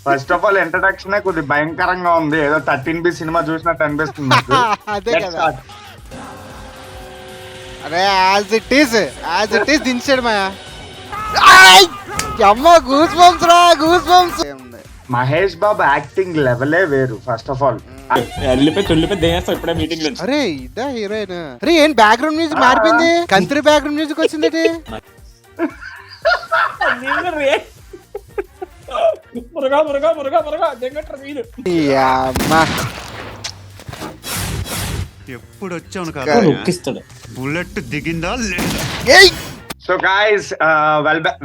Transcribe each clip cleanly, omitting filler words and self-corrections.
First of all introduction కొద్దిగా భయంకరంగా ఉంది. ఏదో 13B సినిమా చూసినట్టు అనిపిస్తుంది నాకు. అదే Let's కదా. start. అరే యాజ్ ఇట్ ఈస్ దించాడు మా అమ్మ గూస్ బంప్స్ రా goose bumps. Mahesh Babu acting లెవెలే వేరు. ఫస్ట్ ఆఫ్ ఆల్ ఇప్పుడే మీటింగ్ నుంచి అరే ఇదా హీరోయిన్. అరే ఏం బ్యాక్గ్రౌండ్ మ్యూజిక్ మారిపోయింది, కంత్రి బ్యాక్గ్రౌండ్ మ్యూజిక్ వచ్చింది. మురగా మురగా మురగా మురగా జంగట్ర వీడు ఎప్పుడు వచ్చాను కదా. కదా నొక్కిస్తాడు. బుల్లెట్ దిగిందా లేదా? So guys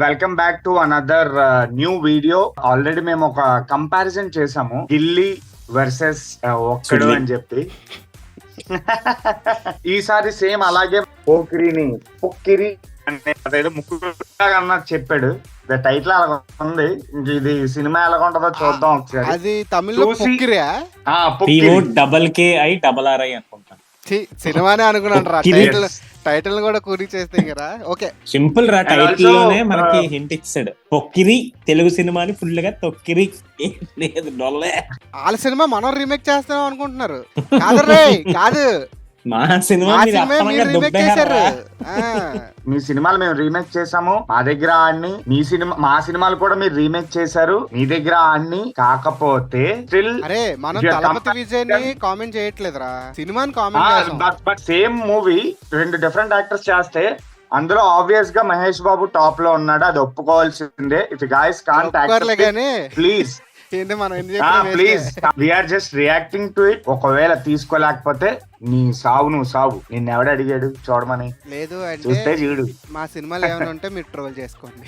welcome back to another new video. Already మేము ఒక కంపారిజన్ చేసాము, గిల్లీ వర్సెస్ ఒక్కడు అని చెప్పి. ఈసారి సేమ్ అలాగే పోకిరిని పొక్కిరి అంటే అదేదో ముక్కు అన్నట్టు చెప్పాడు. టైటిల్ అలా ఉంది. ఇంక ఇది సినిమా ఎలా ఉంటుందో చూద్దాం ఒకసారి. అది తమిళ్లో పొక్కిరియా? POKKIRRI అనుకుంటాను. సినిమానే అనుకున్నాను రా. టైటిల్ కూడా కూరి చేస్తే కదా. ఓకే సింపుల్ రా. టైటిల్ లోనే మనకి హింట్ ఇచ్చాడు. పొక్కిరి తెలుగు సినిమాని ఫుల్ గా తొక్కిరి లేదు డొల్లే. వాళ్ళ సినిమా మనం రీమేక్ చేస్తాం అనుకుంటున్నారు. కాదు కాదు, మా సినిమా మీరు రీమేక్ చేశారు. మీ సినిమాలు మేము రీమేక్ చేసాము, మా దగ్గర ఆడిని. మా సినిమాలు కూడా మీరు రీమేక్ చేశారు, మీ దగ్గర ఆడిని. కాకపోతే స్టిల్ అరే మనం తలపతి విజయ్ ని కామెంట్ చేయట్లేదురా, సినిమాని కామెంట్ చేస్తాం. బట్ సేమ్ మూవీ రెండు డిఫరెంట్ యాక్టర్స్ చేస్తే అందులో ఆబ్వియస్ గా మహేష్ బాబు టాప్ లో ఉన్నాడు, అది ఒప్పుకోవాల్సిందే. If guys can't please please we are just reacting to it. ఒకవేళ తీసుకోలేకపోతే నీ సావు నువ్వు సావు. నిన్ను ఎవడు అడిగాడు చూడమని? లేదు చూస్తే అంటే చూడు. మా సినిమాలు ఏమైనా ఉంటే మీరు ట్రోల్ చేసుకోండి.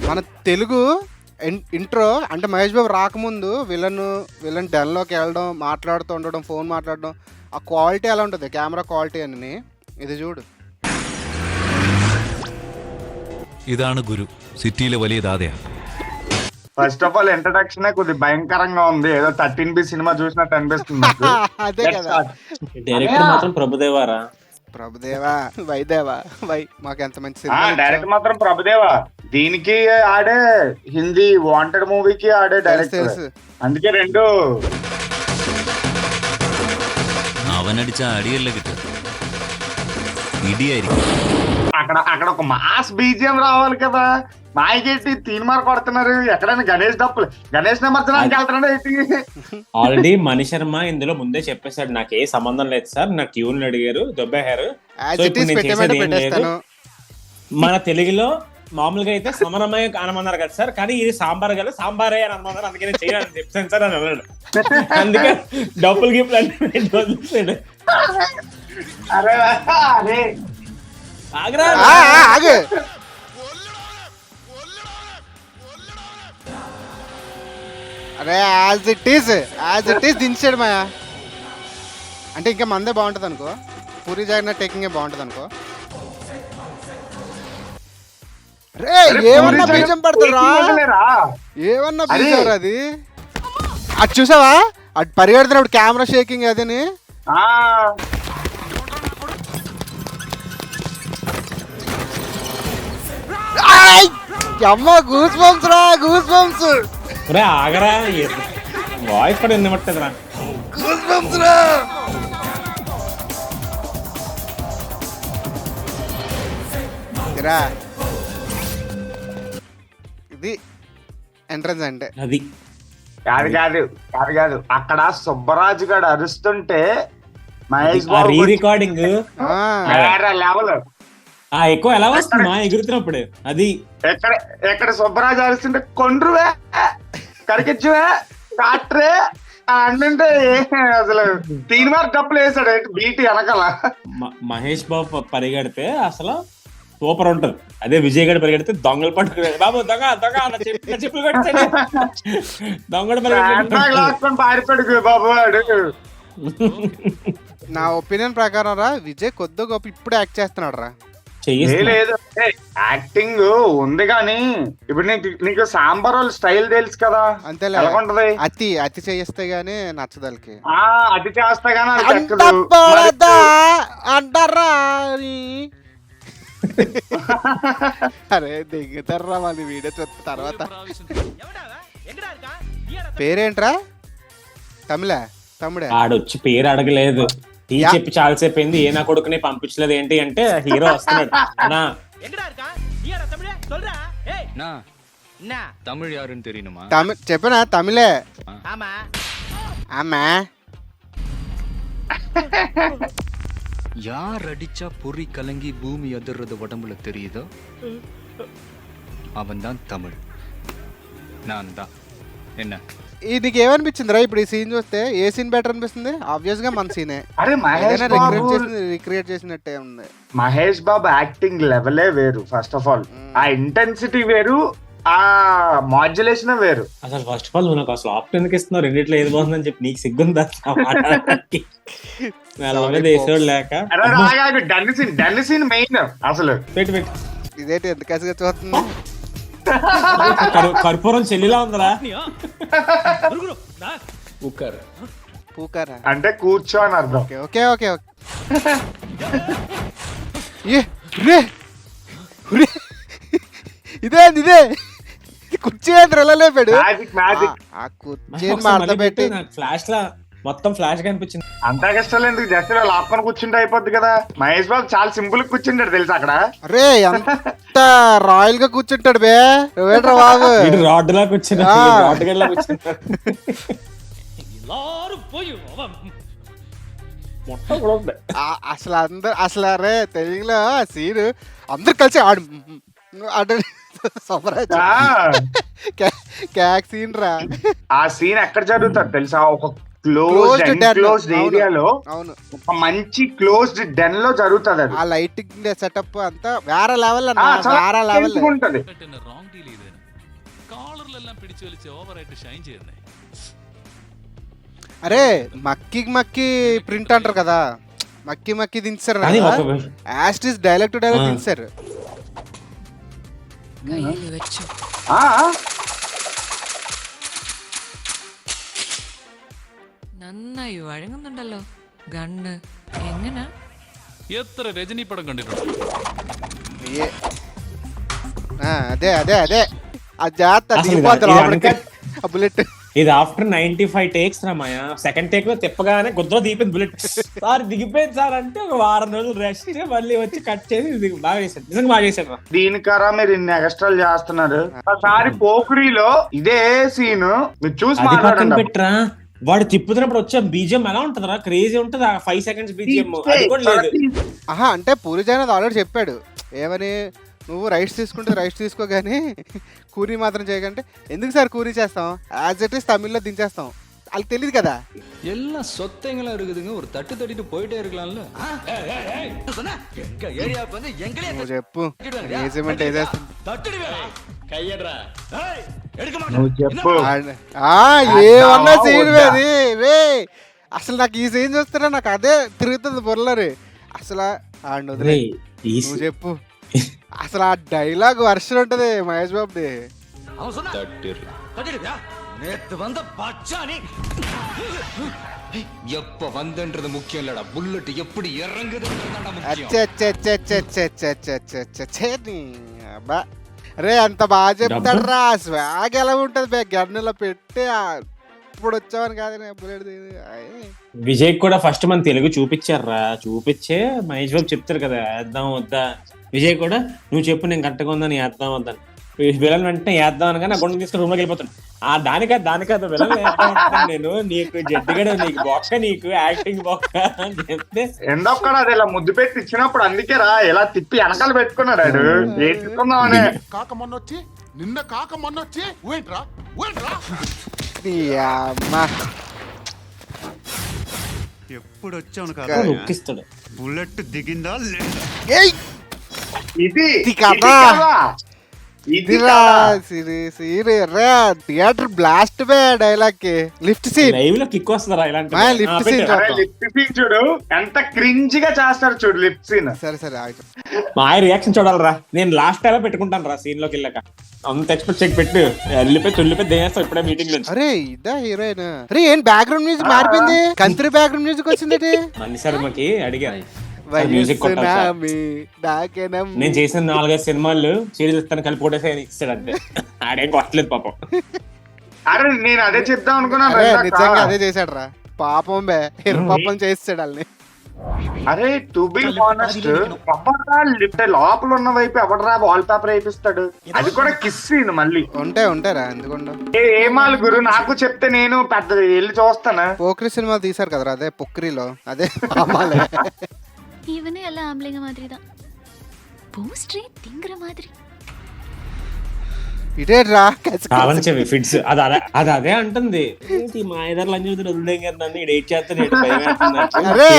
మన తెలుగు ఇంట్రో అంటే మహేష్ బాబు రాకముందు విలన్ డెన్ లోకి వెళ్ళడం, మాట్లాడుతూ ఉండడం, ఫోన్ మాట్లాడడం, ఆ క్వాలిటీ ఎలా ఉంటుంది, కెమెరా క్వాలిటీ అని. ఇది చూడు. ഇതാണ് ഗുരു സിറ്റിയിലെ വലിയ ദാതയാണ്. ఫస్ట్ ఆఫ్ ఆల్ ఇంట్రడక్షన్ కొద్దిగా భయంకరంగా ఉంది. ఏదో 13B సినిమా చూసినట్టు అనిపిస్తుంది నాకు. అదే Let's కదా. start. డైరెక్టర్ మాత్రం ప్రభుదేవారా. ప్రభుదేవా వై మాకు ఎంత మంచి డైరెక్ట్ మాత్రం ప్రభుదేవా. దీనికి ఆడే హిందీ వాంటెడ్ మూవీకి ఆడే డైరెక్టర్. అందుకే రెండు അവനടിച്ച അടിയല്ല കിട്ടുക ഇടിയായിരിക്കും. అక్కడ ఒక మాస్ బీజిఎం రావాలి కదా. మాయకెట్టి తీన్మార్ కొడుతున్నారు. ఎక్కడైనా గణేష్ నిమజ్జనానికి వెళ్తున్నాడు ఏంటి? ఆల్రెడీ మణి శర్మ ఇందులో ముందే చెప్పేశాడు, నాకు ఏ సంబంధం లేదు సార్, నాకు ట్యూన్లు అడిగారు, దొబ్బేశారు. సో ఇప్పుడు నేను చేసేది ఏం లేదు. మన తెలుగులో మామూలుగా అయితే సమరమయ అనమన్నారు కదా సార్, కానీ ఇది సాంబార్ కదా, సాంబారే అని అనమన్నారు. అందుకే నేను చేయాలని చెప్తాను సార్ అని అన్నాడు. అందుకే డబ్బులు గిఫ్ట్లు అంటే అరే అరే ఆగ్రా ఆగు. అరే యాజ్ ఇట్ ఈస్ దించాడు మా. అంటే ఇంకా మందే బాగుంటుంది అనుకో, పూరి జగన్నాథ్ టేకింగ్ బాగుంటుంది అనుకో. రే ఏమన్నా బీజం పడుతురా, ఏమన్నా బీజం అది. అది చూసావా, అటు పరిగెడుతున్నప్పుడు కెమెరా షేకింగ్ అదని. అమ్మ గూస్ బంప్స్ రా గూస్ బంప్స్. ఆగరా వాయిస్ కూడా వినబట్టదురా. గూస్ బంప్స్ రా. ఇది ఎంట్రన్స్ అంటే అది కాదు. అక్కడ సుబ్బరాజు గారు అరుస్తుంటే Mahesh Babu re recording level ఎక్కువ ఎలా వస్తుంది మా ఎగురుతున్నప్పుడు. అది ఎక్కడ సుబ్బరాజు అరుస్తుంటే కొండ్రువే కరికిచ్చువే కాట్రే అంటే అసలు తీన్మార్ డబ్బులు వేసాడు బీటీ వెనకాల. మహేష్ బాబు పరిగెడితే అసలు సూపర్ ఉంటది. అదే విజయ్ గడి పరిగెడితే దొంగలు పట్టుకునే బాబు చెప్పులు కొట్టాడు, దొంగడు పరిగెట్టుకొని పారిపోయాడు బాబు వాడు. నా ఒపీనియన్ ప్రకారం రా విజయ్ కొద్ది గొప్ప ఇప్పుడు యాక్ట్ చేస్తున్నాడు రా. లేదు యాక్టింగ్ ఉంది కానీ ఇప్పుడు నీకు సాంబార్ వాళ్ళ స్టైల్ తెలుసు కదా, అంతేలే. ఉంటది అతి చేస్తే గానీ నచ్చదలకి. అది చేస్తా గానీ అంటారా. అరే దిగుతారా మళ్ళీ వీడియో చూస్తే తర్వాత. పేరేంట్రా? తమ్ముడే ఆడొచ్చి పేరు అడగలేదు, టీ చెప్పి చాలాసేపు అయింది, ఏ నా కొడుకుని పంపించలేదు ఏంటి అంటే హీరో వస్తున్నాడు అన్నా. தமிழ் யாருன்னு தெரியணுமா? చెప్పనా? తమిళే. ஆமா. யார் அடிச்சா பொறி கலங்கி பூமி அதிர்றது உடம்புல தெரியுதோ அவன் தான் தமிழ். நான் தான். என்ன నీకు ఏమనిపించిందిరా ఇప్పుడు ఈ సీన్ చూస్తే? ఏ సీన్ బెటర్ అనిపిస్తుంది? ఆబ్వియస్ గా మన సీనే. అరే రిక్రియేట్ చేసినట్టే ఉంది. మహేష్ బాబు యాక్టింగ్ లెవెలే వేరు. ఫస్ట్ ఆఫ్ ఆల్ ఆ ఇంటెన్సిటీ వేరు, ఆ మాడ్యులేషన్ వేరు. అసలు ఫస్ట్ ఆఫ్ ఆల్ నువ్వు నాకు అసలు ఆప్షన్ ఎందుకు ఇస్తున్నావు? రెండిట్లో ఏది బాగుందని చెప్పి నీకు సిగ్గుందా? లేక డన్ సీన్ మెయిన్ అసలు. పెట్టి ఇదేంటి ఎంత కసిగా చూస్తుంది? కర్పూరం చెల్లిలా ఉందరా. పూకారా అంటే కూర్చో అని అర్థం. Okay okay okay. ఇదే కుర్చీ ఏంటి ఎలా లేపాడు? ఆ కుర్చీని మడత పెట్టి ఫ్లాష్ లా మొత్తం ఫ్లాష్ గా అనిపించింది. అంతా కష్టాలు ఎందుకు? జస్ట్ లాక్కొని కూర్చుంటే అయిపోద్ది కదా. మహేష్ బాబు చాలా సింపుల్ గా కూర్చుంటాడు తెలుసా అక్కడ. అరే ఎంత రాయల్ గా కూర్చుంటాడు బే. నువ్వేంట్రా బాబు? రాడ్ లా కూర్చున్నా, రాడ్ గడ్లా కూర్చుంటాడు. అసలు అరే తెలుగులో సీన్ అందరు కలిసి ఆడు క్యాక్ సీన్ రా. ఆ సీన్ ఎక్కడ జరుగుతుంది తెలుసా? ఒక క్లోజ్డ్ ఏరియాలో, ఒక మంచి క్లోజ్డ్ డెన్ లో జరుగుతుంది. అది ఆ లైటింగ్ సెటప్ అంతా వేరే లెవెల్ వేరే లెవెల్ ఉంటది. అరే మక్కి ప్రింట్ అంటారు కదా, మక్కి దించారు యాస్టిస్ డైలాగ్ టు డైలాగ్ దించారు. നന്നായി വഴങ്ങുന്നുണ്ടല്ലോ ഗണ്ണ്. എങ്ങനെ എത്ര രജനി പടം കണ്ടിട്ടുണ്ട്? అదే ఆ బుల్లెట్. ఇది ఆఫ్టర్ 95 టేక్స్ రామాయ. సెకండ్ టేక్ లో తిప్పగానే గుద్ర దీపింది బుల్లెట్. సార్ దిగిపోయింది సార్ అంటే ఒక వారం రోజులు రెస్ట్, మళ్ళీ వచ్చి కట్ చేసి బాగా చేశారు. నిజంగా బాగా చేశారు. దీనికరా మీరు ఇన్ని ఎక్స్ట్రాలు చేస్తున్నారు. ఒకసారి పోకిరిలో ఇదే సీన్ మీరు చూసి మాట్లాడండి. పెట్టరా వాడు తిప్పుతున్నప్పుడు వచ్చే బీజిఎం ఎలా ఉంటదరా? క్రేజీ ఉంటది. 5 సెకండ్స్ బీజిఎం అది కూడా లేదు. అంటే పూరి జగన్నాథ్ ఆల్రెడీ చెప్పాడు ఏమని, నువ్వు రైట్స్ తీసుకుంటే రైట్స్ తీసుకో కానీ కూరీ మాత్రం చేయకంటే. ఎందుకు సార్ కూరీ చేస్తాం? యాజ్ ఇట్ ఈస్ తమిళ్లో దించేస్తాం. వాళ్ళకి తెలియదు కదా. எல்லாம் சொத்தைங்களா இருக்குதுங்க, ஒரு தட்டு தட்டிட்டு போயிட்டே இருக்கலாம்ல. నువ్వు చెప్పు ఏజమెంట్ ఏదేస్తుంది. ఏమన్నా సీన్ అది వే. అసలు నాకు ఈ సీన్ చూస్తారా నాకు అదే తిరుగుతుంది బొర్లరి. అసలు వదిలే, నువ్వు చెప్పు. అసలు ఆ డైలాగ్ వర్షన్ ఉంటది మహేష్ బాబుది. எப்ப வந்தன்றது முக்கியம் இல்லடா, புல்லட் எப்படி இறங்குதுன்றதுதான் ముఖ్యం. అరే అంత బాగా చెప్తాడు రా. స్వాగ్ ఎలా ఉంటది బే, గన్నులో పెట్టి ఇప్పుడు వచ్చావని కాదు బుల్లెట్. విజయ్ కూడా ఫస్ట్ మన తెలుగు చూపించారా, చూపించే మహేష్ బాబు చెప్తారు కదా వేద్దాం వద్దా. విజయ్ కూడా నువ్వు చెప్పు నేను కరెక్ట్గా ఉందని వేద్దాం వద్దని. విలన్ వెంటనే వేద్దాం అనగా నా గుండె తీసుకుని రూమ్ లోకి వెళ్ళిపోతాను. దానికదా విలన్ నేను నీకు జడ్డిగడ నీకు బొక్క, నీకు యాక్టింగ్ బొక్క అని చెప్తే ఎందొక్కడ అది ఇలా ముద్దు పెట్టి ఇచ్చినప్పుడు అందుకే రా ఇలా తిప్పి వెనకాల పెట్టుకున్నాడు. ఏంటుకుందామని కాక మొన్నొచ్చి నిన్న కాక మొన్నొచ్చి ఊయంట్రా ఎప్పుడు వచ్చాను కదా ఉక్కిస్తాడు. బుల్లెట్ దిగిందా లేదా? ఇది థియేటర్ బ్లాస్ట్ బే డైలాగ్ కి. లిఫ్ట్ సీన్ లైవ్ లో కిక్ వస్తుందా ఇలాంటి లిఫ్ట్ సీన్ చూడు ఎంత క్రింజ్ గా చేస్తారు చూడు లిఫ్ట్ సీన్. సరే మా రియాక్షన్ చూడాలరా. నేను లాస్ట్ టైం పెట్టుకుంటాను రా సీన్ లోకి వెళ్ళాక. అంత ఎక్స్పెక్ట్ చెక్ పెట్టు వెళ్ళిపోయి తుల్లిపోయి దేనేస్తావు ఇప్పుడే మీటింగ్ లో. అరే ఇదా హీరోయిన్. అరే ఏం బ్యాక్గ్రౌండ్ మ్యూజిక్ మారిపోయింది, కంట్రీ బ్యాక్గ్రౌండ్ మ్యూజిక్ వచ్చింది. మన్ని శర్మకి అడిగా మ్యూజిక్ నేను చేసిన 4-5 సినిమాలు సిరీస్ ఇస్తాను కలిపి కొట్టేసి ఇస్తాడు అంతే. ఆడేం కొట్టలేదు పాపం. అరే నేను అదే చెప్దాం అనుకున్నాను అరే ఇందాక. నిజంగా అదే చేశాడు రా, పాపం బే, పాపం చేస్తాడు వాళ్ళని. అరే టు బి హానెస్ట్ లోపల ఉన్న వైపు ఎవడరా వాల్ పేపర్ వేపిస్తాడు, అది కూడా కిస్ సీన్ మళ్ళీ. ఉంటారా ఎందుకుండా. ఏమాలు గురు నాకు చెప్తే నేను పెద్ద వెళ్ళి చూస్తాను. పోక్రి సినిమా తీసారు కదరా, అదే పొక్రిలో అదే మామాలే. இவனே எல்லாம் ஆம்பளைங்க மாதிரி தான் போஸ்ட்ரே திங்கிற மாதிரி. ఇటేట్రా కావంచవి ఫిట్స్ అది అదే అంటుంది. మా ఇద్దరు లంచ్ వదిలేం కదా నన్ను డేట్ చేస్తాను అరే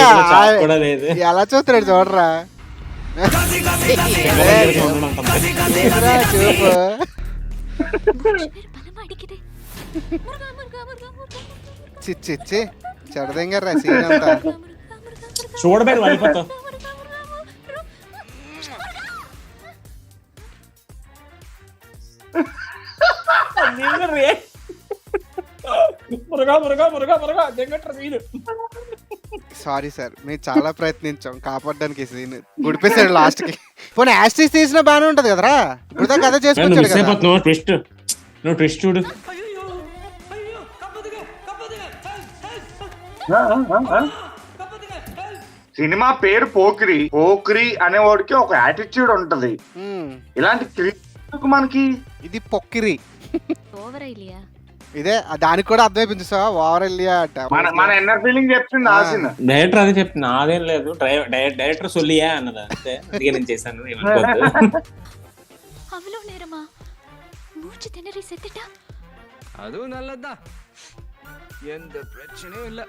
కూడా లేదు. ఎలా చూస్తున్నాడు చూడరా చూపు. பலமா அடிக்குதே. చిచ్చి చెడదెంగారా సీన్ అంతా. చూడబోయేది వెళ్ళిపోతావు. సారీ సార్, మేము చాలా ప్రయత్నించాం కాపాడడానికి సీన్. గుడిపేశాడు లాస్ట్ కి. పోనీ యాస్టిస్ తీసినా బానే ఉంటది కదరా, ఇప్పుడు దాకా కథ చేసుకొచ్చాడు కదా. నువ్వు ట్విస్ట్ చూడు. సినిమా పేరు పోక్రి. పోక్రి అనేవాడికి ఒక యాటిట్యూడ్ ఉంటది. ఇలాంటి క్రికెట్ మనకి ఇది పొక్కిరి ఓవరా ఇలియా. ఇదే దానికి కూడా అర్థమైపోయింది సార్, ఓవర్ వెళ్ళియా అంట. మన ఎన్నర్ ఫీలింగ్ చెప్తుంది ఆసిన. డైరెక్టర్ అదే చెప్తున్నా, నాదేం లేదు. డైరెక్టర్ సొల్లియా అన్నదా అంతే. అందుకే నేను చేశాను. அவ்வளோ நேரமா மூச்சு திணறி செத்துட்டா? அதுவும் நல்லதுதான், எந்த பிரச்சனையும் இல்ல.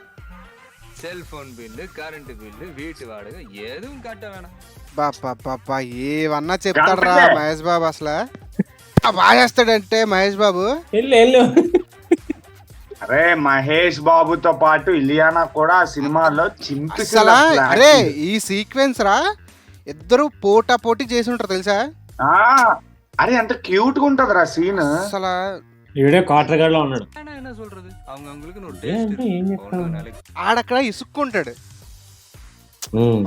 செல்போன் பில்லு, கரண்ட் பில்லு, வீட்டு வாடகை எதுவும் கட்ட வேணாம். బాబా ఏమన్నా చెప్తాడరా మహేష్ బాబు. అసలు బాగా చేస్తాడంటే మహేష్ బాబు. వెళ్ళు. అరే మహేష్ బాబుతో పాటు ఇలియానా కూడా ఆ సినిమాలో చింపి. అరే ఈ సీక్వెన్స్ రా, ఇద్దరు పోటా పోటీ చేసి ఉంటారు తెలుసా. అరే ఎంత క్యూట్ గా ఉంటది రా సీన్. అసలు వీడియో కాటర్ లో ఉన్నాడు. என்ன சொல்றது, அவங்க அவங்களுக்கு ఆడక్కడ ఇసుక్కుంటాడు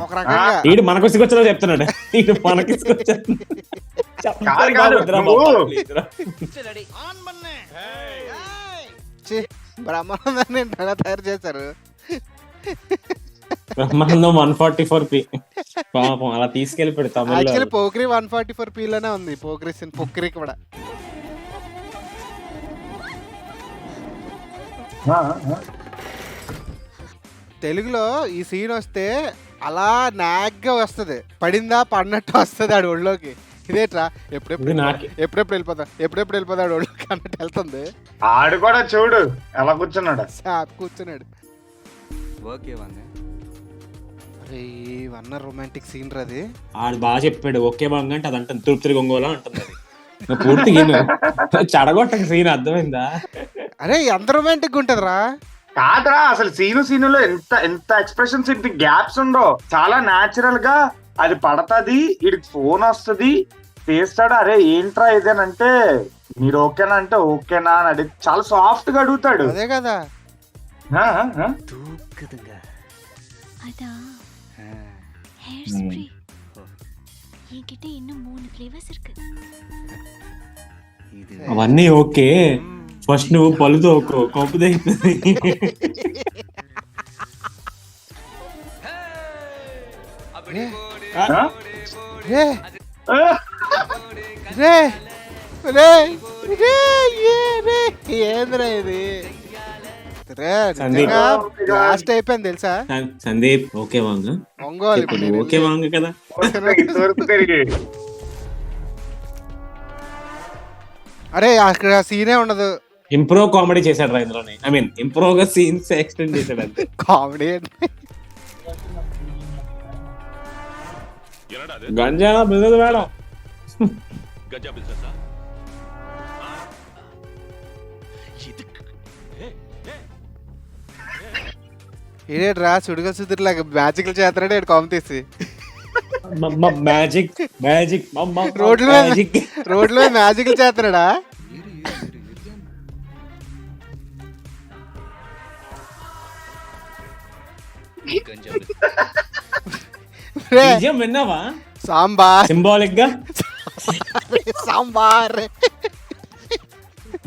ఒక రకంగా. వీడు మనకు సిగొచ్చలో చెప్తున్నాడు. వీడు మనకి బ్రహ్మానందాన్ని ఎలా తయారు చేశారు. బ్రహ్మానందం 144p పాపం అలా తీసుకెళ్ళిపోయాడు తమిళ. యాక్చువల్లీ పోక్రి 144p లోనే ఉంది. పొక్రి కూడా తెలుగులో ఈ సీన్ వస్తే అలా నాగ్గా వస్తుంది, పడిందా పడినట్టు వస్తుంది ఆడు ఒళ్ళోకి. ఇదేట్రా ఎప్పుడెప్పుడు వెళ్ళిపోతాడు ఒళ్ళోకి అన్నట్టు వెళ్తుంది. ఆడు కూడా చూడు ఎలా కూర్చున్నాడు. కూర్చున్నాడు. ఓకే వాంగ. అరే వన్న రొమాంటిక్ సీన్ రది. ఆడు బాగా చెప్పాడు. ఓకే బాగా అంటే అది అంటుంది తిరుపతి గొంగోలా అంటుంది. అది పూర్తిగా చెడగొట్టక సీన్ అర్థమైందా. అరే ఎంత రొమాంటిక్ ఉంటదిరా. కాదురా అసలు సీనులో ఎంత ఎంత ఎక్స్ప్రెషన్స్, ఇంత గ్యాప్స్ ఉండో. చాలా నాచురల్ గా అది పడతది, వీడికి ఫోన్ వస్తుంది, తీస్తాడు. అరే ఏంట్రా ఇదేనంటే మీరు ఓకేనా అంటే ఓకేనా అని అడిగి చాలా సాఫ్ట్ గా అడుగుతాడు. అదే కదా. அதான் ஹேர் ஸ்ப்ரே. என்கிட்ட இன்னும் 3 ஃப்ளேவர்ஸ் இருக்கு. అవన్నీ ఓకే, ఫస్ట్ నువ్వు పలుతో కప్పుదే. ఏంద్రా ఇది. లాస్ట్ అయిపోయింది తెలుసా. సందీప్ ఓకే వాంగ. ఒంగోలు ఓకే వాంగ కదా. అరే అక్కడ సీనే ఉండదు. ఇంప్రూవ్ కామెడీ చేశాడు రా ఇందులోనే. ఐ మీన్ ఇంప్రూవ్ గా సీన్స్ ఎక్స్టెండ్ చేశాడు అంతే. కామెడీ గంజా బిజినెస్ మేడం. ఏడేట్రా సుడిగా సుదిరిలాగా మ్యాజిక్లు చేస్తాడు కామ్ తీసి. మ్యాజిక్ రోడ్ల మీద మ్యాజిక్లు చేస్తున్నాడా. విన్నావా సాంబార్ సింబాలిక్ గా. సాంబార్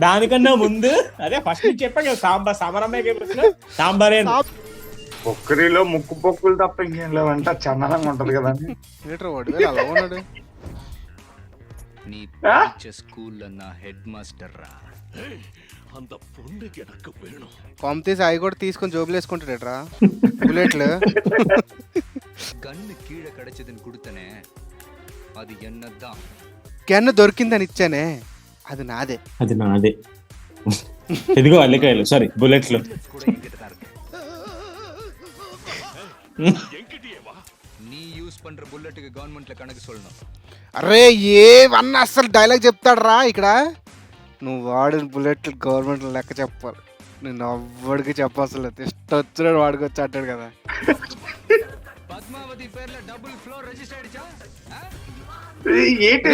దానికన్నా ముందు అదే ఫస్ట్ చెప్పా కదా సాంబార్ సమరమే సాంబారే పొక్కరిలో ముక్కు పొక్కులు తప్ప ఇంకేం లేవంట చందనంగా ఉంటది కదా ఏంట్రా వాడు వీళ్ళు అలా ఉన్నాడు. నీ స్కూల్లో నా హెడ్ మాస్టర్ రా. కాంపిటీస్ అవి కూడా తీసుకొని జోబులు వేసుకుంటాడేట్రా బుల్లెట్లు. கண்ணு கீழே கிடைச்சதுன்னு கொடுத்தனே அது என்னதான் గన్ను దొరికిందని ఇచ్చానే అది నాదే. అది నాదే. ఇదిగో అల్లికాయలు సారీ బుల్లెట్లు. கூட என்கிட்ட தான் இருக்கு. நீ யூஸ் பண்ற புல்லட்டுக்கு கவர்மெண்ட்ல கணக்கு சொல்லணும். అరే ఏవన్నా అసలు డైలాగ్ చెప్తాడు రా ఇక్కడ. నువ్వు వాడిన బుల్లెట్లు గవర్నమెంట్ లెక్క చెప్పాలి. నేను ఎవ్వడికి చెప్పాల్సిన లేదు. ఇష్టం వచ్చినాడు వాడికి వచ్చి అంటాడు కదా. பத்மாவதி பேர்ல டபுள் ஃப்ளோர் ரெஜிஸ்டர் ஆயிடுச்சா? ఏంటి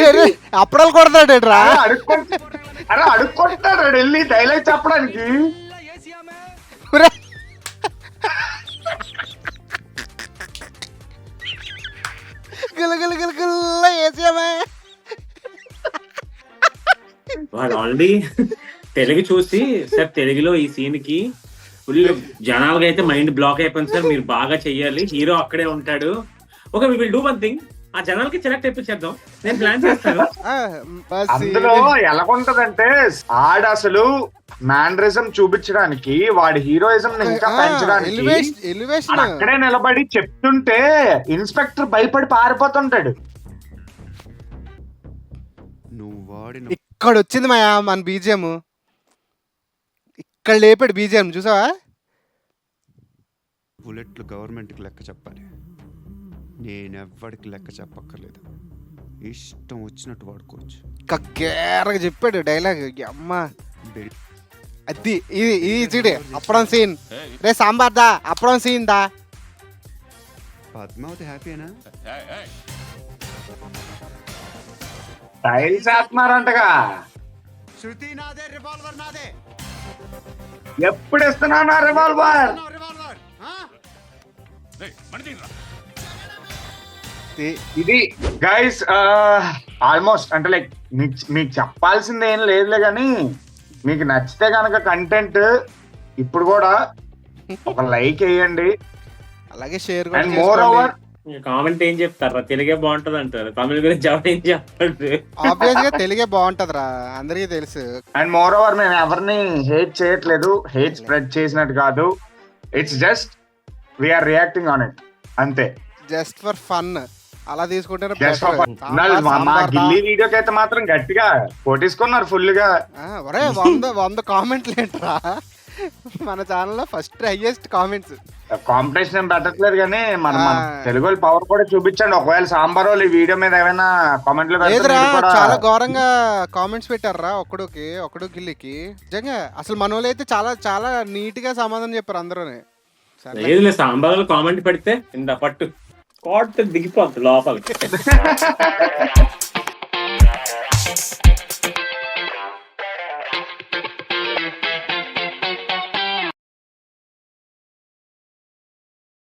అప్పుడాలు కొడతాడేట్రా. అరే అడుక్కుంటాడు వెళ్ళి డైలాగ్ చెప్పడానికి. எல்லாம் ஏசியாமே. వాడు ఆల్రెడీ తెలుగు చూసి సార్ తెలుగులో ఈ సీన్ కి ఫుల్ జనాలుగా అయితే మైండ్ బ్లాక్ అయిపోయింది సార్, మీరు బాగా చెయ్యాలి, హీరో అక్కడే ఉంటాడు. Okay we will do one thing, ఆ జనాలకి సెలెక్ట్ అయిపోయించేద్దాం, నేను ప్లాన్ చేస్తాను. అందులో ఎలాగుంటదంటే ఆడు అసలు మ్యానరిజం చూపించడానికి వాడి హీరోయిజం ఇంకా పెంచడానికి ఎలివేషన్ అక్కడే నిలబడి చెప్తుంటే ఇన్స్పెక్టర్ భయపడి పారిపోతుంటాడు. నువ్వు వాడిన ఇక్కడ వచ్చింది మా మన బీజిఎం. ఇక్కడ లేపాడు బీజిఎం చూసావా. బుల్లెట్లు గవర్నమెంట్కి లెక్క చెప్పాలి, నేనెవ్వడికి లెక్క చెప్పక్కర్లేదు, ఇష్టం వచ్చినట్టు వాడుకోవచ్చు. కక్కేరగా చెప్పాడు డైలాగ్. అమ్మ అది ఇది ఇది చూడే అప్పడం సీన్. రే సాంబార్ దా అప్పడం సీన్ దా. పద్మావతి హ్యాపీనా? టైల్స్ వేస్తున్నారంటగా. శృతి నాదే, రివాల్వర్ నాదే. ఎప్పుడు ఇస్తున్నాను రివాల్వర్? రివాల్వర్ ఇది గైస్ ఆల్మోస్ట్ అంటే లైక్ మీకు చెప్పాల్సింది ఏం లేదులే కానీ మీకు నచ్చితే కనుక కంటెంట్ ఇప్పుడు కూడా ఒక లైక్ వేయండి. అలాగే share and more over comment ఏం చెప్తారా, తెలుగే బాగుంటది అంటారు, తమిళ గురించి ఎవరు ఏం చెప్తారు. ఆబ్వియస్ గా తెలుగే బాగుంటదిరా, అందరికీ తెలుసు. అండ్ మోర్ ఓవర్ మేము ఎవరిని హేట్ చేయట్లేదు, హేట్ స్ప్రెడ్ చేసినట్టు కాదు. It's just we're reacting on it అంతే. జస్ట్ ఫర్ ఫన్ అలా తీసుకుంటారు. మా గిల్లీ వీడియోకి అయితే మాత్రం గట్టిగా కొట్టేసుకున్నారు ఫుల్ గా. 100 కామెంట్లు ఏంట్రా మన ఛానల్లో ఫస్ట్ హైయెస్ట్ కామెంట్స్. కాంపిటీషన్ ఏం పెట్టట్లేదు కానీ మన తెలుగు వాళ్ళు పవర్ కూడా చూపించండి. ఒకవేళ సాంబార్ వాళ్ళు ఈ వీడియో మీద ఏమైనా కామెంట్లు లేదురా, చాలా ఘోరంగా కామెంట్స్ పెట్టారా ఒకడు గిల్లికి. నిజంగా అసలు మన వాళ్ళు అయితే చాలా చాలా నీట్ గా సమాధానం చెప్పారు అందరూనే. లేదు సాంబార్ కామెంట్ పెడితే ఇంత పట్టు కోట్ దిగిపోద్ది లోపలికి.